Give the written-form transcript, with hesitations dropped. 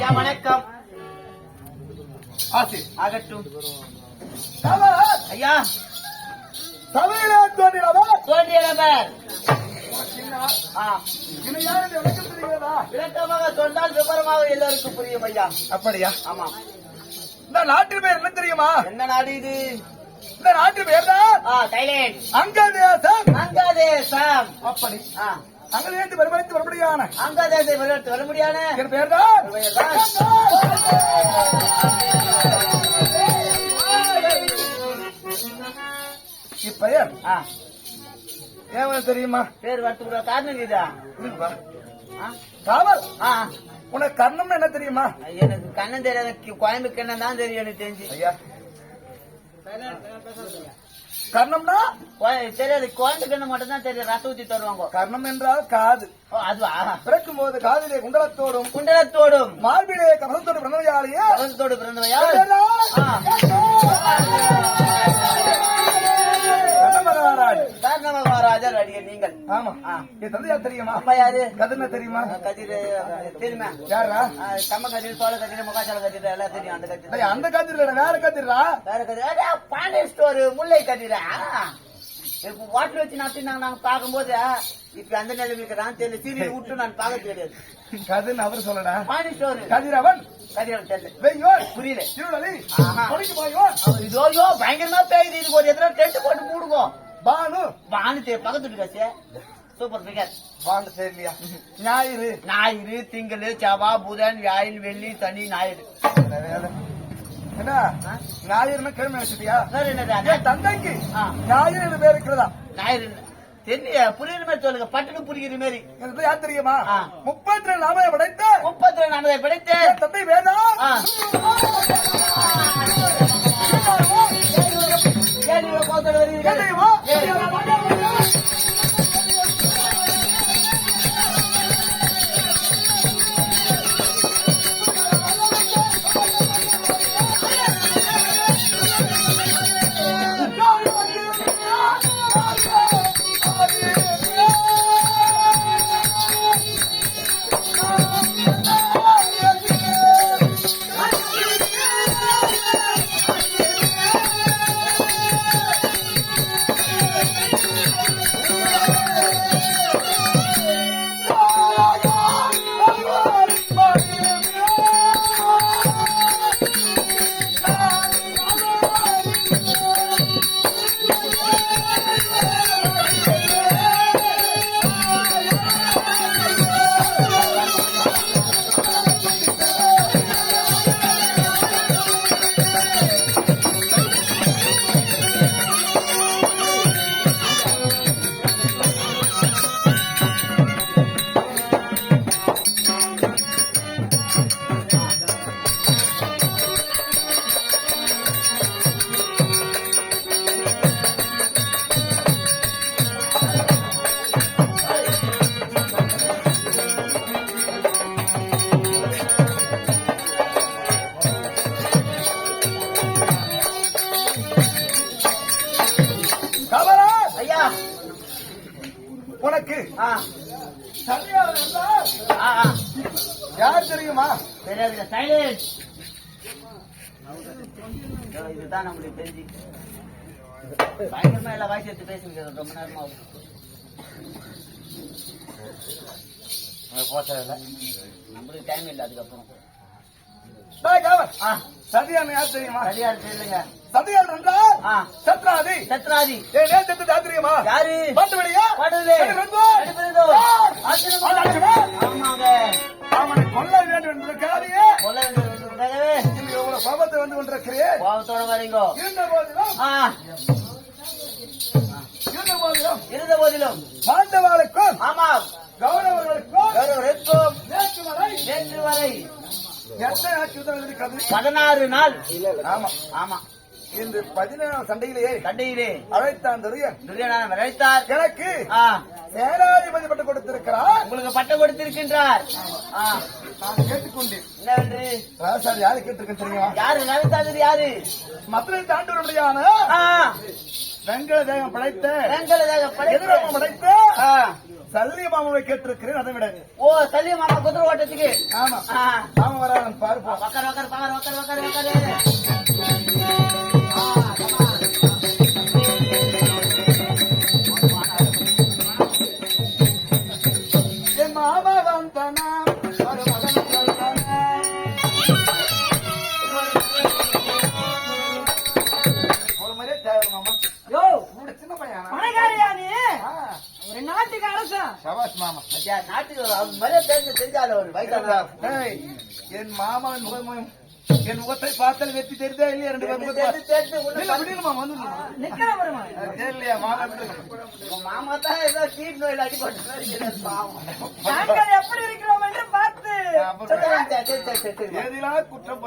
ஐயா வணக்கம். ஆசி ஆகட்டும். ஐயா சபையிலே தோன்றியவர் விளக்கமாக சொன்னால் விவரமாக எல்லாருக்கும் புரியும் ஐயா. அப்படியா? ஆமா. இந்த நாட்டு பேர் என்ன தெரியுமா? என்ன நாடு இது? இந்த நாட்டு பேர் தான் தைலாந்து. அங்கதேசம். அங்கதேசம். அப்படி அங்கதேசம் வருமானத்து வரும்படியான அங்கதேசம் வர முடியான என் பேர் தான் இப்பெயர் ஏன் தெரியுமா? பேர் வரத்துக்குள்ள காரணம் இதா? காவல். உனக்கு கர்ணம் என்ன தெரியுமா? எனக்கு கண்ணன் தெரியாத கோயம்பு கண்ணன் தான் தெரியும் எனக்கு தெரிஞ்சு. ஐயா கர்ணம்னா தெரியாது. கோயம்பு கண்ணன் மட்டும் தான் தெரியும். ரசம் ஊத்தி தருவாங்க. கர்ணம் என்றால் காது. அதுவா? பிறக்கும் போது காதிலே குண்டலத்தோடும் மார்பிலே கவசத்தோடு பிறந்தவையாலேயே கவசத்தோடு பிறந்தவையா மகாராஜர் அடிய நீங்கள். ஆமா. என் தந்தையா தெரியுமா? அப்பா யாரு? கதிர்னா தெரியுமா? கதிர் தெரியுமா? யாரா? கம்ம கதிர், சோழ கதிர், முகாச்சால கதிர் எல்லாம் தெரியும். அந்த கதிர். அந்த கதிர் வேற கதிரா? வேற கதிர். பாண்டிய ஸ்டோர் முல்லை கதிரா? இப்ப வாட்டர் வச்சு நாங்க பாக்கும்போது இப்ப அந்த நிலைமைக்கு தான் தெரியல. சீரியல் விட்டு நான் பார்க்க தெரியாது. கதிர் அவர் சொல்லடா. பாண்டிய ஸ்டோர் கதிரவன் தெரியல. புரியல. இதோ பயங்கரமா பெய்யுது. இதுக்கு ஒரு எதிராக டென்ட் போட்டு மூடுவோம். பானு பக்கத்து காசு சூப்பர் பிகர். பாண்டு தெரியலையா? ஞாயிறு திங்கள் செவ்வாய் புதன் வியாழன் வெள்ளி சனி ஞாயிறு. என்ன ஞாயிறுனா கிழமை வச்சுட்டியா? என்னடா தந்தைக்கு ஞாயிறு பேர் இருக்கிறதா? ஞாயிறு தெரியல. புரியுற மாதிரி சொல்லுங்க. பட்டுன்னு புரிகிற மாதிரி. எனக்கு யார் தெரியுமா? 32 நாமதை படைத்த 32 நாமதை படைத்த தந்தை வேதா தெரியுமா? உனக்கு யார் தெரியுமா? தெரியாது. சைலன்ஸ். இதுதான் நம்மளுக்கு தெரிஞ்சு பயங்கரமா எல்லா வாய்ஸ் எடுத்து பேசுங்க. ரொம்ப நேரமா போட்டதில்ல. நம்மளுக்கு டைம் இல்லை. அதுக்கப்புறம் சதியான யார் தெரியுமா? சரியாரு தெரியலங்க. சதியார் என்றால் சத்ராதி. சத்ராதி தெரியுமா? யாரு? பாட்டுவடியா? ஆமாங்க. அவனை கொல்ல வேண்டும் என்பதற்காகவே கொல்ல வேண்டும் என்பதற்காகவே இவ்வளவு கோபத்தை வந்து கொண்டிருக்கிறேன். கோபத்தோட வரீங்கோ. இருந்த போதிலும் பாண்டவாளுக்கும் ஆமாம் கௌரவர்களுக்கும் நேற்று வரை எத்தனை ஆட்சி 16 நாள். ஆமா ஆமா. இன்று 17 சண்டையிலே அழைத்தான் துரியன் அழைத்தார். எனக்கு சேனாதிபதி பட்டம் கொடுத்திருக்கிறார். உங்களுக்கு பட்டம் கொடுத்திருக்கின்றார். நான் கேட்டுக்கொண்டேன். என்னவென்று? ராசாதி யாரு கேட்டிருக்கேன் தெரியுமா? யாரு நகைத்தாது? யாரு? மதுரை தாண்டவருடையான வெங்கல தேகம் படைத்த படைத்த சல்லிய மாமாவை கேட்டிருக்கிறேன் அதை விட ஓ சல்லிய மாமா குதிரை ஓட்டத்துக்கு ஆமா ஆ. மாமா வரான் பாருப்போம் உக்காரு உக்காரு பாரு உக்காரு உக்காரு உக்காரு ஆ, come on. என் மாமா வந்தானா ஒரு மகன் வந்தானா. ஒரு மாதிரியே தேவை மாமா யோ உன்னோட சின்ன பையனா பணக்காரியா நீ ஆ, ஒரு நாட்டுக்கு அரசா சபாஷ் மாமா மத்தியா, நாட்டுக்கு அவர் மரியாதை தெரிஞ்சாலும் ஒரு வயசான டேய், என் மாமாவின் முகம் என் முகத்தை பார்த்தால் வெற்றி தெரியுதா இல்லையா ரெண்டு பேரும் முகத்தை தெரிஞ்சு தெரிஞ்சு உள்ள இல்ல, விடுங்க மாமா வந்து நிக்கிற வருமா தெரியலையா மாமா உங்க மாமா தான் ஏதோ சீட் நோயில் அடிபட்டு மாதிரி இருக்கிறாரு பாவம். நாங்கள் எப்படி இருக்கிறோம் என்று பார்த்து அப்புறம் சரி, சரி, சரி, சரி, சரி. எதிலா குற்றம்